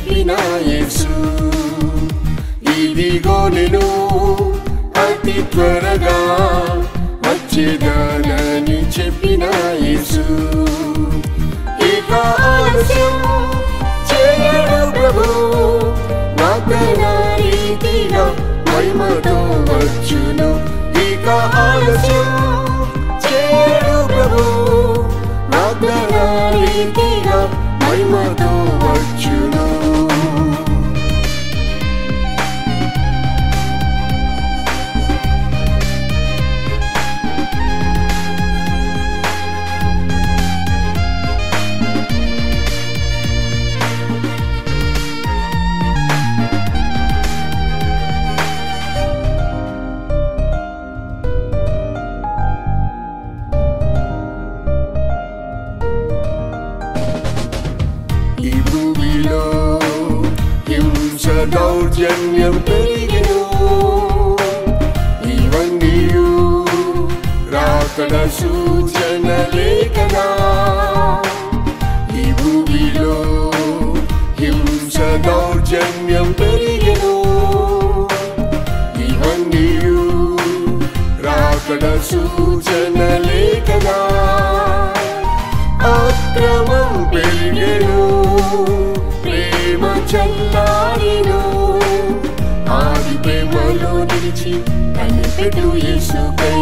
చెప్పిన యేసు ఇదిగో నేను అతి త్వరగా వచ్చేదానని చెప్పిన యేసు ఇక ఆలస్యం చేయడు ప్రభు వాగ్దాన రీతిగా మహిమతో వచ్చును ఇక ఆలస్యం చేయడు ప్రభు వాగ్దాన రీతిగా మహిమతో వచ్చును దౌర్జన్యం పెరిగెను ఇవన్నీయు రాకడ సూచనలే కదా ఈ భూమిలో హింస దౌర్జన్యం పెరిగెను ఇవన్నీయు రాకడ సూచనలే కదా అక్రమం పెరిగెను ప్రేమ చల్లారెను ఆది ప్రేమలో నిలిచి కనిపెట్టు యేసుకై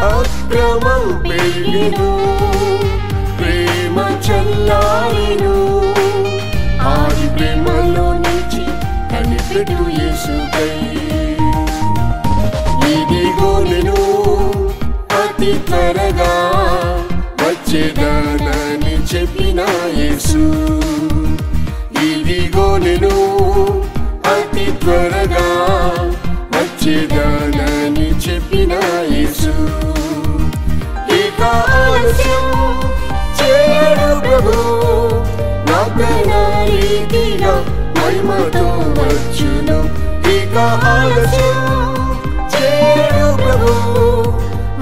అక్రమం పెరిగెను ప్రేమ చల్లారెను ఆది ప్రేమలో నిలిచి కనిపెట్టు యేసుకై ఇదిగో నేను అతి త్వరగా వచ్చేదానని చెప్పిన యేసు ఇదిగో నేను అతి త్వరగా వచ్చేదానని చెప్పిన యేసు ఇక ఆలస్యం చేయడు ప్రభు వాగ్దాన రీతిగా మహిమతో వచ్చును ఇక ఆలస్యం చేయడు ప్రభు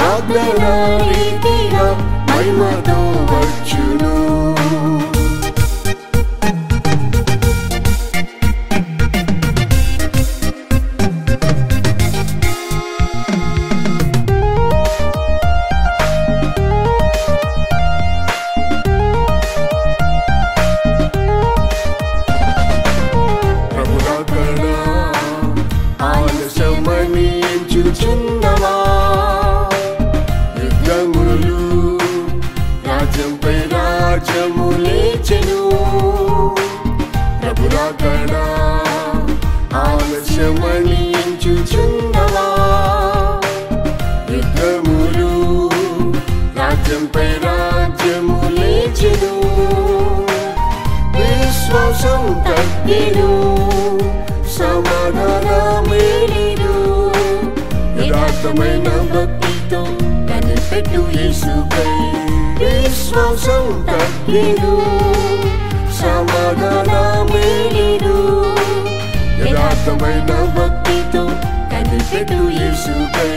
వాగ్దాన రీతిగా మహిమతో వచ్చును యుద్ధములు రాజ్యంపై రాజ్యము లేచెను ప్రభు రాకడ ఆలస్యమని ఎంచుచున్నవా యుద్ధములు రాజ్యంపై రాజ్యము లేచెను విశ్వాసం తగ్గెను సమాధానమేలిను యథార్థమైన భక్తితో కనిపెట్టు యేసుకై విశ్వాసం తగ్గెను సమాధానమేలిను యథార్థమైన భక్తితో కనిపెట్టు యేసుకై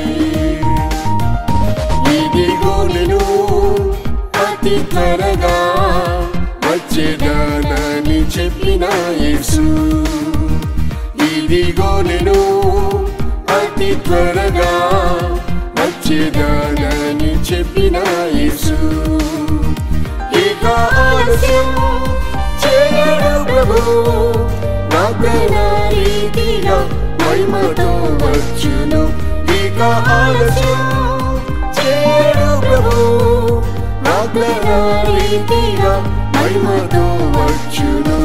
ఇదిగో నేను అతి త్వరగా వచ్చేదానని చెప్పిన యేసు ఇదిగో నేను అతి త్వరగా వచ్చేదానని చెప్పిన యేసు ఇక ఆలస్యం చేయడు ప్రభు వాగ్దాన రీతిగా మహిమతో వచ్చును ఇక ఆలస్యం చేయడు ప్రభు వాగ్దాన రీతిగా మహిమతో వచ్చును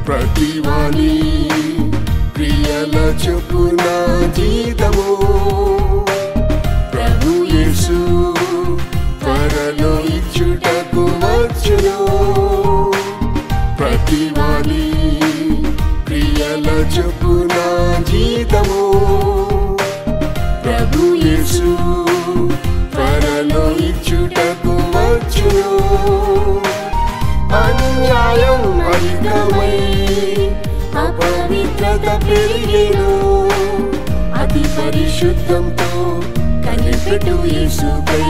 ప్రతివాని క్రియల చొప్పున జీతము ప్రభు యేసు త్వరలో ఇచ్చుటకు వచ్చును ప్రతివాని క్రియల చొప్పున చొప్పున జీతము ప్రభు యేసు త్వరలో ఇచ్చుటకు వచ్చును. అన్యాయం అధికమై అపవిత్రత పెరిగెను. అతి పరిశుద్ధంతో కనిపెట్టు యేసుకై.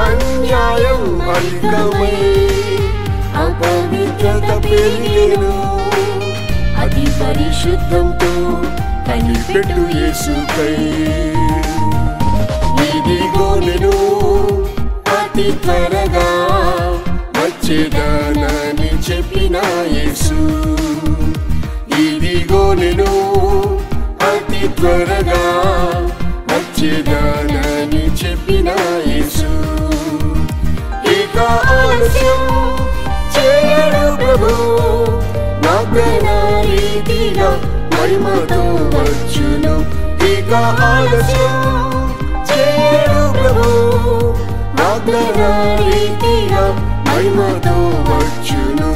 అన్యాయం అధికమై అపవిత్రత పెరిగెను. అతి పరిశుద్ధంతో కనిపెట్టు యేసుకై. ఇదిగో నేను అతి త్వరగా వచ్చేదానని చెప్పిన యేసు. ఇదిగో నేను అతి త్వరగా వచ్చేదానని చెప్పిన యేసు. ఇక ఆలస్యం చేయడు ప్రభు, వాగ్దాన రీతిగా మహిమతో వచ్చును. ఇక ఆలస్యం చేయడు ప్రభు, వాగ్దాన రీతిగా మహిమతో వచ్చును.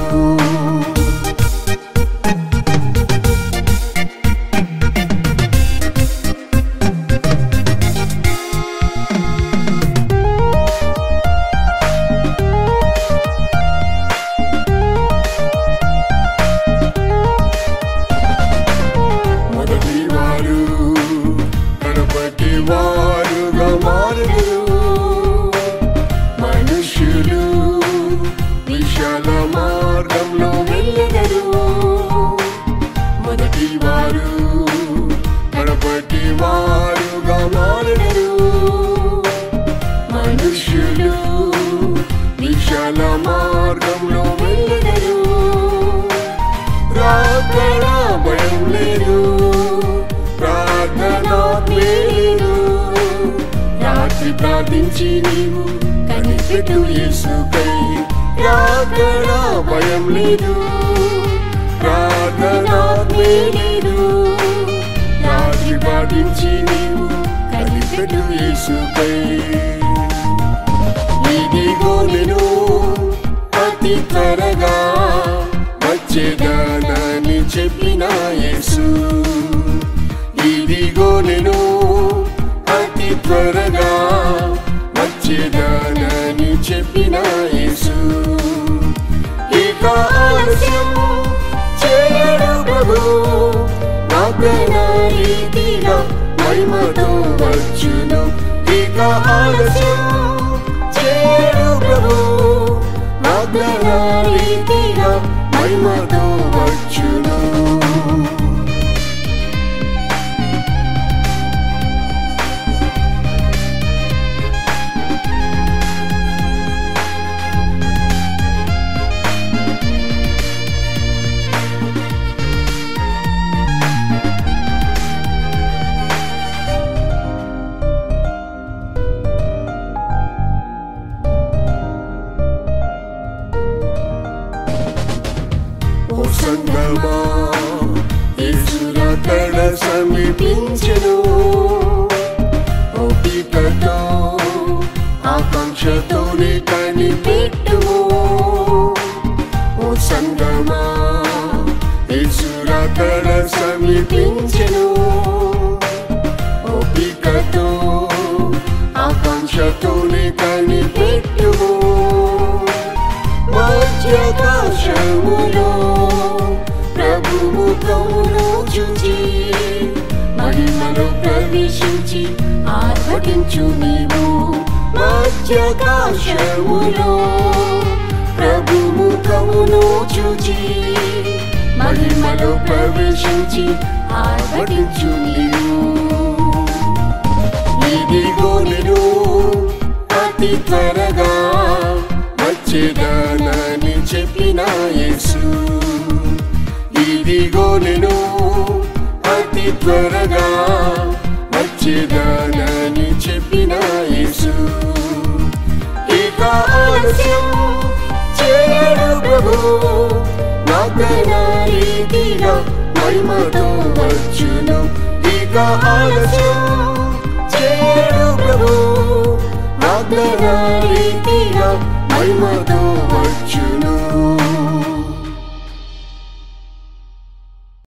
వారుగా మారుదురు. మనుష్యులు విశాల మార్గంలో వెళ్ళెదరు. మొదటి వారు కడపటి వారుగా మారుదురు. మనుష్యులు విశాల మార్గంలో వెళ్ళెదరు. రాకడ భయం లేదు, ప్రార్థనా లేదు. రాత్రి ప్రార్థించి నీవు కనిపెట్టు యేసుకై. రాకడ భయం లేదు, ప్రార్థనా లేదు. రాత్రి ప్రార్థించి నీవు కనిపెట్టు యేసుకై. ఇదిగో నేను అతి త్వరగా వచ్చేదానని చెప్పిన యేసు. ఇదిగో నేను అతి త్వరగా వచ్చేదానని చెప్పిన యేసు. ఇక ఆలస్యం చేయడు ప్రభు, వాగ్దాన రీతిగా మహిమతో వచ్చును. ఇక ఆలస్యం చేయడు ప్రభు, వాగ్దాన రీతిగా మహిమతో వచ్చును. ఓ సంగమా, యేసు రాకడ సమీపించెను. ఓపికతో ఆకాంక్షతోనే కనిపెట్టుము. ఓ సంగమా, యేసు రాకడ సమీపించెను. ఓపికతో ఆకాంక్షతోనే కనిపెట్టుము. మధ్యాకాశములో ప్రభు ముఖమును చూచి మహిమలో ప్రవేశించి ఆర్భటించు నీవు. మధ్యాకాశములో ప్రభు ముఖమును చూచి మహిమలో ప్రవేశించి ఆర్భటించు నీవు. ఇదిగో నేను అతి త్వరగా వచ్చేదానని చెప్పిన యేసు. ఇదిగో నేను అతి త్వరగా వచ్చేదానని చెప్పిన యేసు. ఇక ఆలస్యం చేయడు ప్రభు, వాగ్దాన రీతిగా మహిమతో వచ్చును. ఇక ఆలస్యం చేయడు ప్రభు, వాగ్దాన రీతిగా మహిమతో వచ్చును.